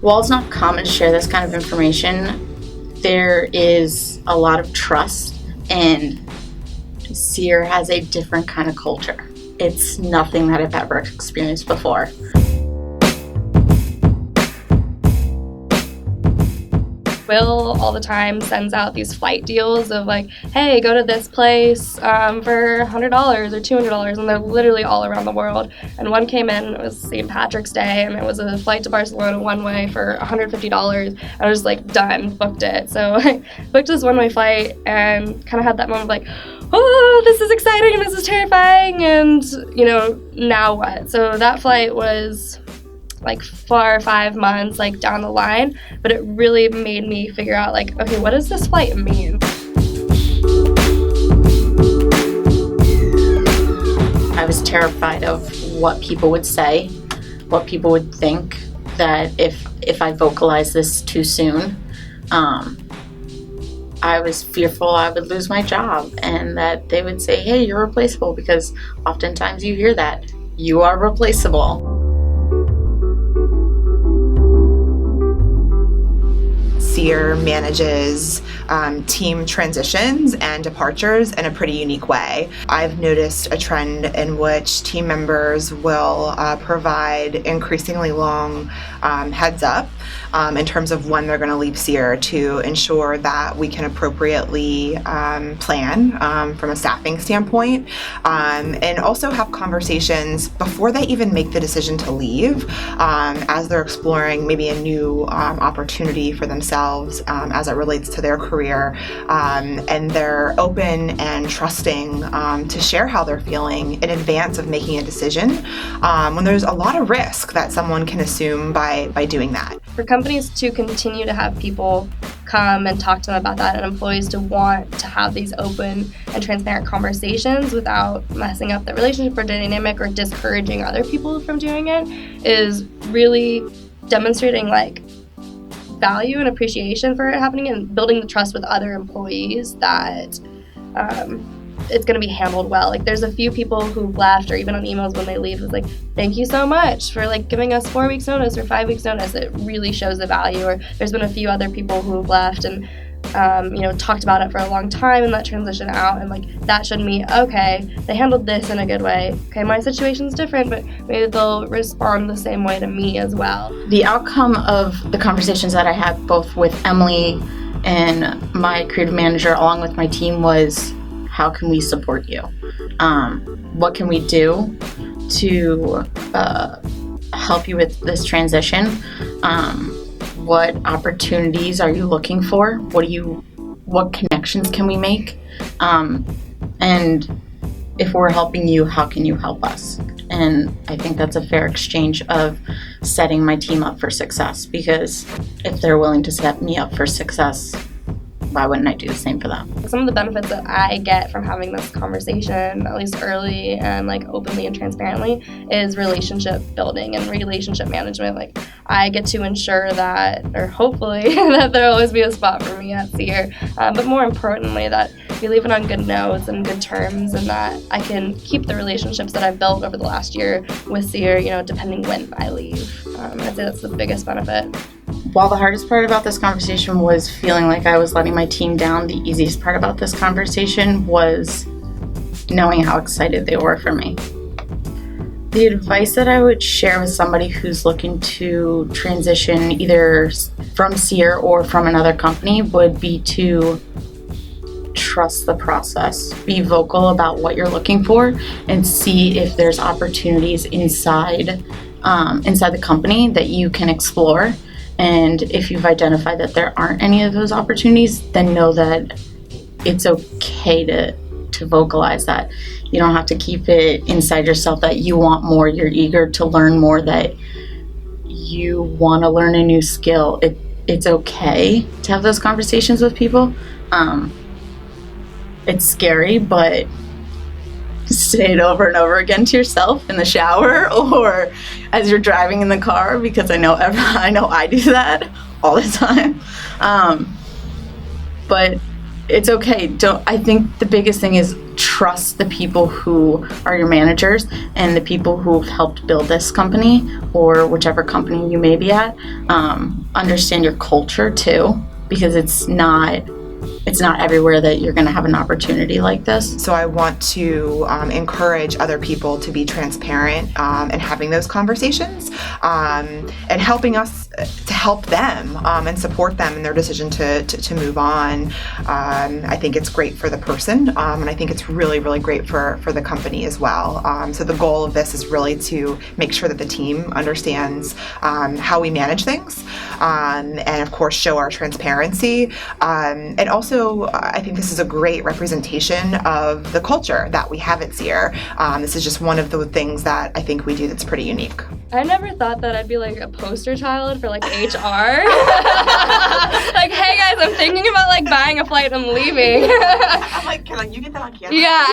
While it's not common to share this kind of information, there is a lot of trust, and Seer has a different kind of culture. It's nothing that I've ever experienced before. Will all the time sends out these flight deals of like, hey, go to this place for $100 or $200, and they're literally all around the world. And one came in, it was St. Patrick's Day, and it was a flight to Barcelona one way for $150. I was like, done, booked it. So I booked this one-way flight and kind of had that moment of like, oh, this is exciting, this is terrifying, and now what? So that flight was like 4 or 5 months like down the line, but it really made me figure out like, okay, what does this flight mean? I was terrified of what people would say, what people would think, that if I vocalized this too soon, I was fearful I would lose my job and that they would say, hey, you're replaceable, because oftentimes you hear that, you are replaceable. Seer manages team transitions and departures in a pretty unique way. I've noticed a trend in which team members will provide increasingly long heads up in terms of when they're going to leave Seer to ensure that we can appropriately plan from a staffing standpoint, and also have conversations before they even make the decision to leave, as they're exploring maybe a new opportunity for themselves as it relates to their career, and they're open and trusting to share how they're feeling in advance of making a decision, when there's a lot of risk that someone can assume by doing that. For companies to continue to have people come and talk to them about that, and employees to want to have these open and transparent conversations without messing up the relationship or dynamic or discouraging other people from doing it, is really demonstrating like value and appreciation for it happening and building the trust with other employees that it's going to be handled well. Like there's a few people who left, or even on emails when they leave, it's like, thank you so much for like giving us 4 weeks notice or 5 weeks notice. It really shows the value. Or there's been a few other people who have left and talked about it for a long time and that transition out, and like that showed me, okay, they handled this in a good way. Okay, my situation's different, but maybe they'll respond the same way to me as well. The outcome of the conversations that I had both with Emily and my creative manager along with my team was, how can we support you? What can we do to help you with this transition? What opportunities are you looking for? What connections can we make? And if we're helping you, how can you help us? And I think that's a fair exchange of setting my team up for success, because if they're willing to set me up for success, why wouldn't I do the same for them? Some of the benefits that I get from having this conversation, at least early and like openly and transparently, is relationship building and relationship management. Like I get to ensure that, or hopefully that there'll always be a spot for me at Seer, but more importantly that we leave it on good notes and good terms, and that I can keep the relationships that I've built over the last year with Seer, depending when I leave. I'd say that's the biggest benefit. While the hardest part about this conversation was feeling like I was letting my team down, the easiest part about this conversation was knowing how excited they were for me. The advice that I would share with somebody who's looking to transition either from Seer or from another company would be to trust the process. Be vocal about what you're looking for and see if there's opportunities inside the company that you can explore. And if you've identified that there aren't any of those opportunities, then know that it's okay to vocalize that. You don't have to keep it inside yourself that you want more, you're eager to learn more, that you want to learn a new skill. It's okay to have those conversations with people. It's scary, but say it over and over again to yourself in the shower or as you're driving in the car, because I know I do that all the time. But it's okay. I think the biggest thing is trust the people who are your managers and the people who've helped build this company or whichever company you may be at. Understand your culture too, because it's not everywhere that you're going to have an opportunity like this. So I want to encourage other people to be transparent and having those conversations and helping us to help them and support them in their decision to move on. I think it's great for the person, and I think it's really, really great for the company as well. So the goal of this is really to make sure that the team understands how we manage things and of course show our transparency. And also I think this is a great representation of the culture that we have at Seer. This is just one of the things that I think we do that's pretty unique. I never thought that I'd be like a poster child for like HR. Like, hey guys, I'm thinking about like buying a flight and leaving. I'm like, can you get that on camera? Yeah.